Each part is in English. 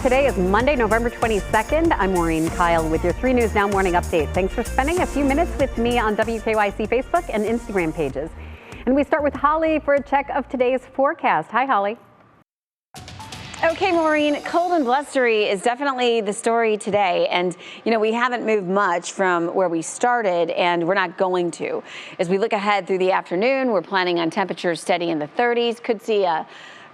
Today is Monday, November 22nd. I'm Maureen Kyle with your 3 News Now morning update. Thanks for spending a few minutes with me on WKYC Facebook and Instagram pages. And we start with Holly for a check of today's forecast. Hi, Holly. Okay, Maureen, cold and blustery is definitely the story today. And, we haven't moved much from where we started, and we're not going to. As we look ahead through the afternoon, we're planning on temperatures steady in the 30s. Could see a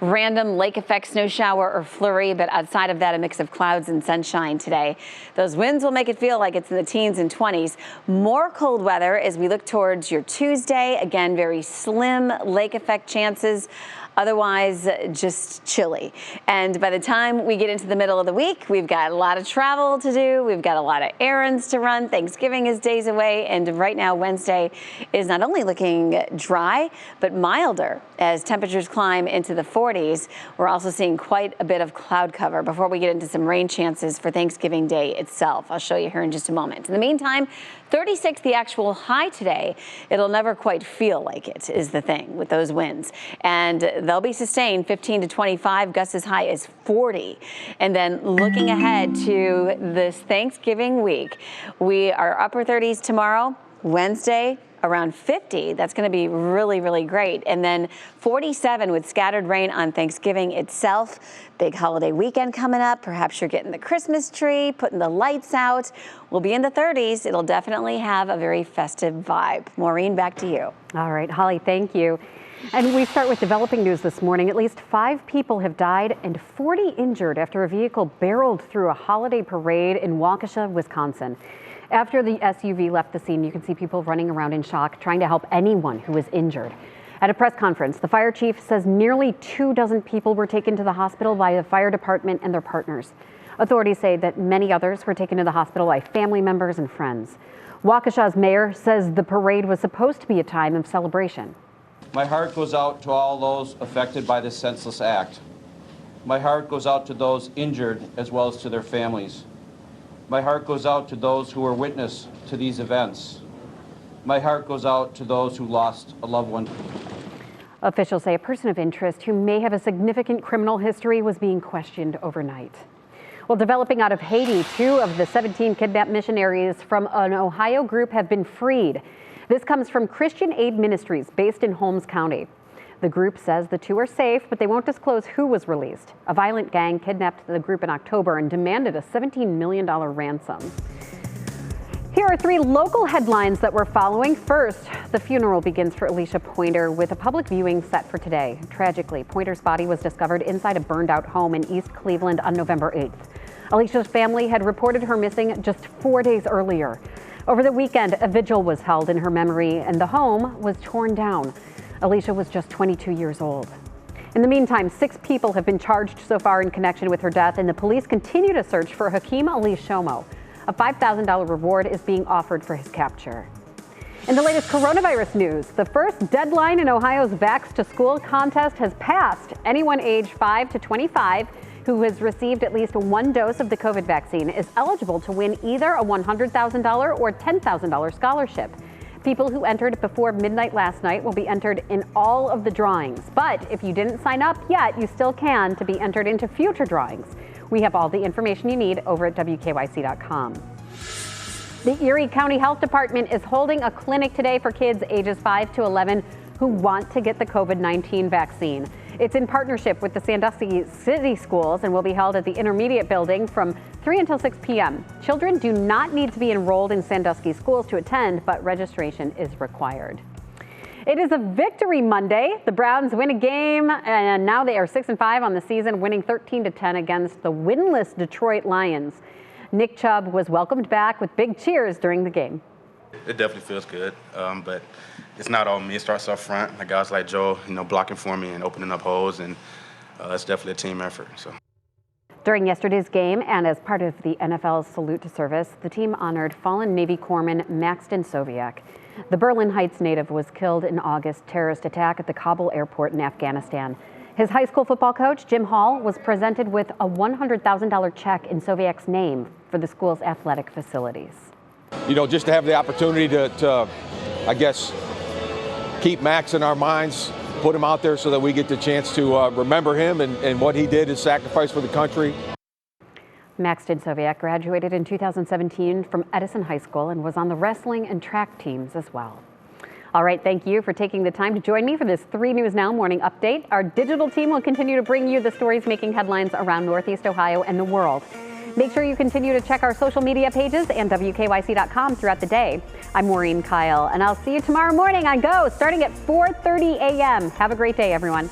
random lake effect snow shower or flurry, but outside of that, a mix of clouds and sunshine today. Those winds will make it feel like it's in the teens and 20s. More cold weather as we look towards your Tuesday. Again, very slim lake effect chances. Otherwise, just chilly. And by the time we get into the middle of the week, we've got a lot of travel to do. We've got a lot of errands to run. Thanksgiving is days away. And right now, Wednesday is not only looking dry, but milder as temperatures climb into the 40s. We're also seeing quite a bit of cloud cover before we get into some rain chances for Thanksgiving Day itself. I'll show you here in just a moment. In the meantime, 36 the actual high today. It'll never quite feel like it is the thing with those winds. And they'll be sustained 15 to 25, gusts as high as 40. And then looking ahead to this Thanksgiving week, we are upper 30s tomorrow, Wednesday, around 50. That's going to be really, really great. And then 47 with scattered rain on Thanksgiving itself. Big holiday weekend coming up. Perhaps you're getting the Christmas tree, putting the lights out. We'll be in the 30s. It'll definitely have a very festive vibe. Maureen, back to you. All right, Holly, thank you. And we start with developing news this morning. At least 5 people have died and 40 injured after a vehicle barreled through a holiday parade in Waukesha, Wisconsin. After the SUV left the scene, you can see people running around in shock, trying to help anyone who was injured. At a press conference, the fire chief says nearly 24 people were taken to the hospital by the fire department and their partners. Authorities say that many others were taken to the hospital by family members and friends. Waukesha's mayor says the parade was supposed to be a time of celebration. My heart goes out to all those affected by this senseless act. My heart goes out to those injured as well as to their families. My heart goes out to those who were witness to these events. My heart goes out to those who lost a loved one. Officials say a person of interest who may have a significant criminal history was being questioned overnight. Well, developing out of Haiti, 2 of the 17 kidnapped missionaries from an Ohio group have been freed. This comes from Christian Aid Ministries based in Holmes County. The group says the 2 are safe, but they won't disclose who was released. A violent gang kidnapped the group in October and demanded a $17 million ransom. Here are 3 local headlines that we're following. First, the funeral begins for Alicia Pointer with a public viewing set for today. Tragically, Pointer's body was discovered inside a burned-out home in East Cleveland on November 8th. Alicia's family had reported her missing just 4 days earlier. Over the weekend, a vigil was held in her memory, and the home was torn down. Alicia was just 22 years old. In the meantime, 6 people have been charged so far in connection with her death, and the police continue to search for Hakeem Ali Shomo. A $5,000 reward is being offered for his capture. In the latest coronavirus news, the first deadline in Ohio's Vax to School contest has passed. Anyone aged 5 to 25 who has received at least 1 dose of the COVID vaccine is eligible to win either a $100,000 or $10,000 scholarship. People who entered before midnight last night will be entered in all of the drawings. But if you didn't sign up yet, you still can to be entered into future drawings. We have all the information you need over at WKYC.com. The Erie County Health Department is holding a clinic today for kids ages 5 to 11 who want to get the COVID-19 vaccine. It's in partnership with the Sandusky City Schools and will be held at the Intermediate Building from 3 until 6 p.m. Children do not need to be enrolled in Sandusky schools to attend, but registration is required. It is a victory Monday. The Browns win a game, and now they are 6-5 on the season, winning 13-10 against the winless Detroit Lions. Nick Chubb was welcomed back with big cheers during the game. It definitely feels good, but it's not all me. It starts up front. Like guys like Joe, blocking for me and opening up holes, and it's definitely a team effort. So. During yesterday's game, and as part of the NFL's Salute to Service, the team honored fallen Navy corpsman Maxton Soviak. The Berlin Heights native was killed in August terrorist attack at the Kabul airport in Afghanistan. His high school football coach, Jim Hall, was presented with a $100,000 check in Soviak's name for the school's athletic facilities. Just to have the opportunity to I guess, keep Max in our minds, put him out there so that we get the chance to remember him and what he did, his sacrifice for the country. Maxton Soviak graduated in 2017 from Edison High School and was on the wrestling and track teams as well. All right, thank you for taking the time to join me for this 3 News Now morning update. Our digital team will continue to bring you the stories making headlines around Northeast Ohio and the world. Make sure you continue to check our social media pages and WKYC.com throughout the day. I'm Maureen Kyle, and I'll see you tomorrow morning on Go, starting at 4:30 a.m. Have a great day, everyone.